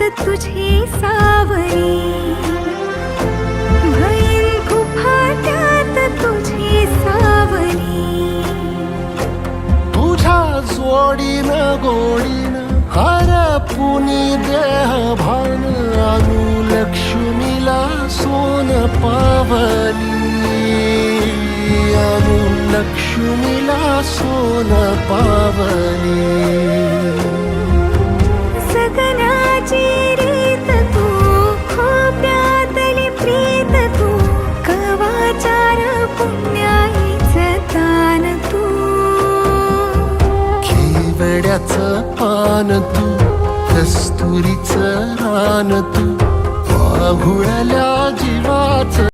गुफाट्यात तुझी सावली, भैल गुफाट्यात तुझी सावली. तुझ्या जोडीनं गोडीनं हरपुनी देह भान आणू लक्ष्मीला सोन पावली, आणू लक्ष्मीला सोन पावली. सगनाची रीत तू, खोप्यातली प्रीत तू, कवाचार पुण्याईचं दान तू. केवड्याचं पान तू, कस्तुरीचं रान तू, वाहुळल्या जीवाचं